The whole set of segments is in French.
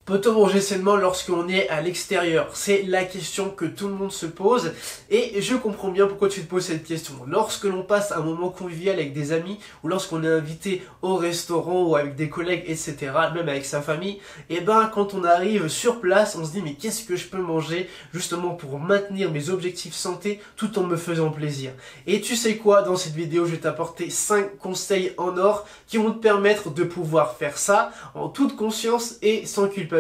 Peut-on manger sainement lorsqu'on est à l'extérieur? C'est la question que tout le monde se pose et je comprends bien pourquoi tu te poses cette question. Lorsque l'on passe un moment convivial avec des amis ou lorsqu'on est invité au restaurant ou avec des collègues, etc., même avec sa famille, et ben quand on arrive sur place, on se dit mais qu'est-ce que je peux manger justement pour maintenir mes objectifs santé tout en me faisant plaisir. Et tu sais quoi, dans cette vidéo, je vais t'apporter 5 conseils en or qui vont te permettre de pouvoir faire ça en toute conscience et sans culpabilité.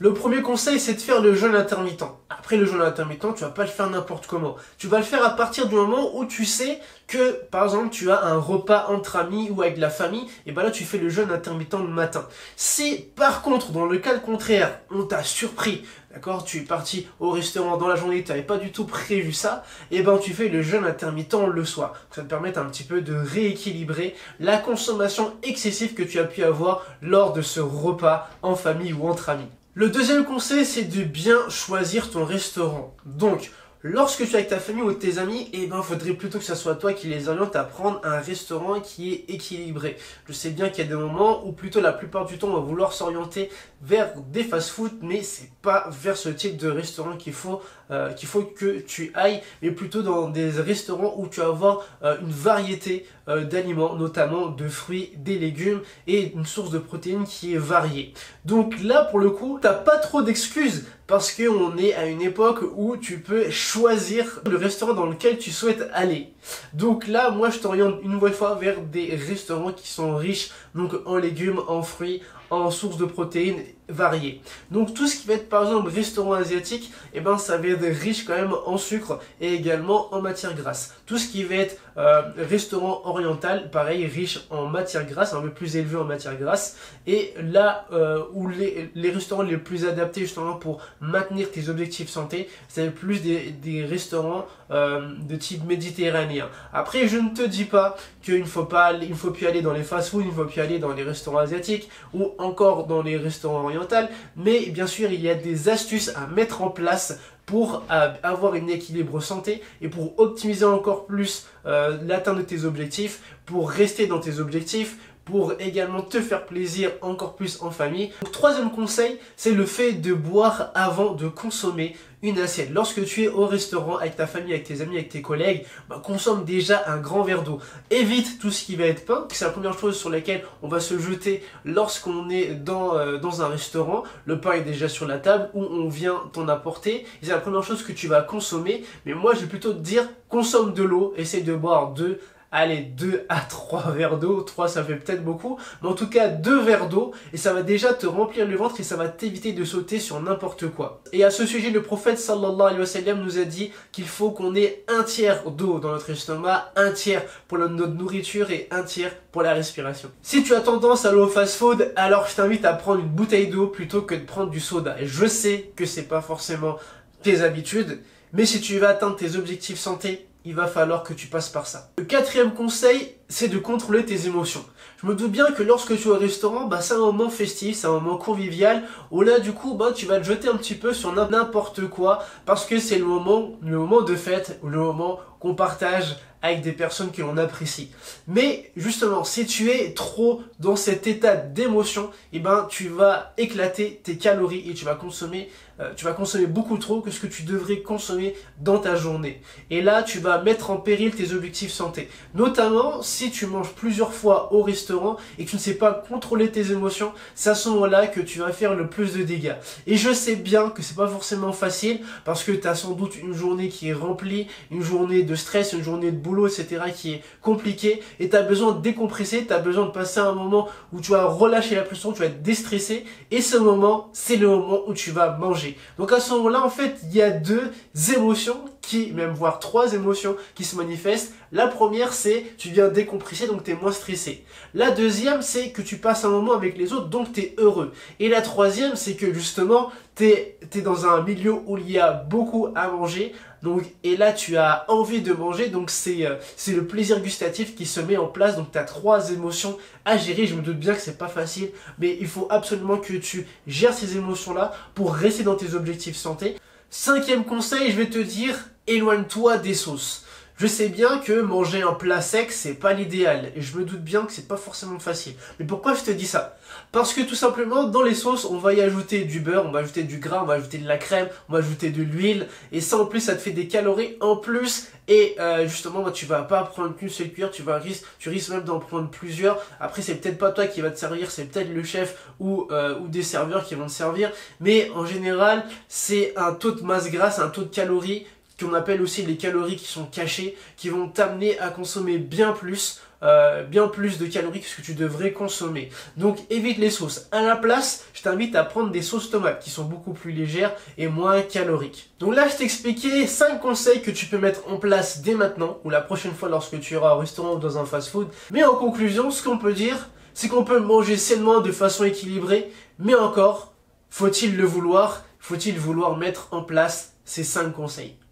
Le premier conseil, c'est de faire le jeûne intermittent. Après le jeûne intermittent, tu vas pas le faire n'importe comment. Tu vas le faire à partir du moment où tu sais que, par exemple, tu as un repas entre amis ou avec la famille, et ben là, tu fais le jeûne intermittent le matin. Si, par contre, dans le cas contraire, on t'a surpris, d'accord, tu es parti au restaurant dans la journée, tu n'avais pas du tout prévu ça, et ben tu fais le jeûne intermittent le soir. Ça te permet un petit peu de rééquilibrer la consommation excessive que tu as pu avoir lors de ce repas en famille ou entre amis. Le deuxième conseil, c'est de bien choisir ton restaurant. Donc, lorsque tu es avec ta famille ou tes amis, eh ben, faudrait plutôt que ce soit toi qui les oriente à prendre un restaurant qui est équilibré. Je sais bien qu'il y a des moments où plutôt la plupart du temps, on va vouloir s'orienter vers des fast-food, mais c'est pas vers ce type de restaurant qu'il faut que tu ailles, mais plutôt dans des restaurants où tu vas avoir une variété d'aliments, notamment de fruits, des légumes et une source de protéines qui est variée. Donc là, pour le coup, t'as pas trop d'excuses parce qu'on est à une époque où tu peux choisir le restaurant dans lequel tu souhaites aller. Donc là, moi, je t'oriente une nouvelle fois vers des restaurants qui sont riches donc en légumes, en fruits, en sources de protéines variées. Donc tout ce qui va être par exemple restaurant asiatique, eh ben ça va être riche quand même en sucre et également en matière grasse. Tout ce qui va être restaurant oriental, pareil, riche en matière grasse, un peu plus élevé en matière grasse. Et là où les restaurants les plus adaptés justement pour maintenir tes objectifs santé, c'est plus des restaurants de type méditerranéen. Après, je ne te dis pas qu'il ne faut plus aller dans les fast-food, il ne faut plus aller dans les restaurants asiatiques ou encore dans les restaurants orientaux, mais bien sûr, il y a des astuces à mettre en place pour avoir un équilibre santé et pour optimiser encore plus l'atteinte de tes objectifs, pour rester dans tes objectifs, pour également te faire plaisir encore plus en famille. Donc, troisième conseil, c'est le fait de boire avant de consommer une assiette. Lorsque tu es au restaurant avec ta famille, avec tes amis, avec tes collègues, consomme déjà un grand verre d'eau. Évite tout ce qui va être pain, c'est la première chose sur laquelle on va se jeter lorsqu'on est dans un restaurant. Le pain est déjà sur la table ou on vient t'en apporter. Et c'est la première chose que tu vas consommer. Mais moi, je vais plutôt te dire, consomme de l'eau, essaye de boire 2 à 3 verres d'eau, 3 ça fait peut-être beaucoup, mais en tout cas 2 verres d'eau et ça va déjà te remplir le ventre et ça va t'éviter de sauter sur n'importe quoi. Et à ce sujet, le prophète sallallahu alayhi wa sallam nous a dit qu'il faut qu'on ait 1/3 d'eau dans notre estomac, 1/3 pour notre nourriture et 1/3 pour la respiration. Si tu as tendance à aller au fast-food, alors je t'invite à prendre une bouteille d'eau plutôt que de prendre du soda. Et je sais que c'est pas forcément tes habitudes, mais si tu veux atteindre tes objectifs santé, il va falloir que tu passes par ça. Le quatrième conseil, c'est de contrôler tes émotions. Je me doute bien que lorsque tu es au restaurant, c'est un moment festif, c'est un moment convivial, où là du coup, tu vas te jeter un petit peu sur n'importe quoi, parce que c'est le moment de fête, ou le moment qu'on partage avec des personnes que l'on apprécie. Mais justement, si tu es trop dans cet état d'émotion, tu vas éclater tes calories et tu vas consommer beaucoup trop que ce que tu devrais consommer dans ta journée. Et là, tu vas mettre en péril tes objectifs santé. Notamment, si tu manges plusieurs fois au restaurant et que tu ne sais pas contrôler tes émotions, c'est à ce moment-là que tu vas faire le plus de dégâts. Et je sais bien que c'est pas forcément facile parce que tu as sans doute une journée qui est remplie, une journée de stress, une journée de boulot, etc. qui est compliquée et tu as besoin de décompresser, tu as besoin de passer un moment où tu vas relâcher la pression, tu vas être déstressé et ce moment, c'est le moment où tu vas manger. Donc à ce moment-là, en fait, il y a 2 émotions voire 3 émotions qui se manifestent. La première, c'est tu viens décompresser, donc tu es moins stressé. La deuxième, c'est que tu passes un moment avec les autres, donc tu es heureux. Et la troisième, c'est que justement, tu es dans un milieu où il y a beaucoup à manger. Donc, et là, tu as envie de manger, donc c'est le plaisir gustatif qui se met en place. Donc, tu as 3 émotions à gérer. Je me doute bien que c'est pas facile, mais il faut absolument que tu gères ces émotions-là pour rester dans tes objectifs santé. 5e conseil, je vais te dire, éloigne-toi des sauces. Je sais bien que manger un plat sec, c'est pas l'idéal, et je me doute bien que c'est pas forcément facile. Mais pourquoi je te dis ça? Parce que tout simplement, dans les sauces, on va y ajouter du beurre, on va ajouter du gras, on va ajouter de la crème, on va ajouter de l'huile, et ça en plus, ça te fait des calories en plus, et justement, bah, tu vas pas prendre qu'une seule cuillère, tu risques même d'en prendre plusieurs. Après, c'est peut-être pas toi qui va te servir, c'est peut-être le chef ou des serveurs qui vont te servir, mais en général, c'est un taux de masse grasse, un taux de calories, qu'on appelle aussi les calories qui sont cachées, qui vont t'amener à consommer bien plus de calories que ce que tu devrais consommer. Donc évite les sauces. À la place, je t'invite à prendre des sauces tomates qui sont beaucoup plus légères et moins caloriques. Donc là, je t'ai expliqué 5 conseils que tu peux mettre en place dès maintenant ou la prochaine fois lorsque tu iras au restaurant ou dans un fast-food. Mais en conclusion, ce qu'on peut dire, c'est qu'on peut manger sainement de façon équilibrée, mais encore, faut-il le vouloir? Faut-il vouloir mettre en place ces 5 conseils?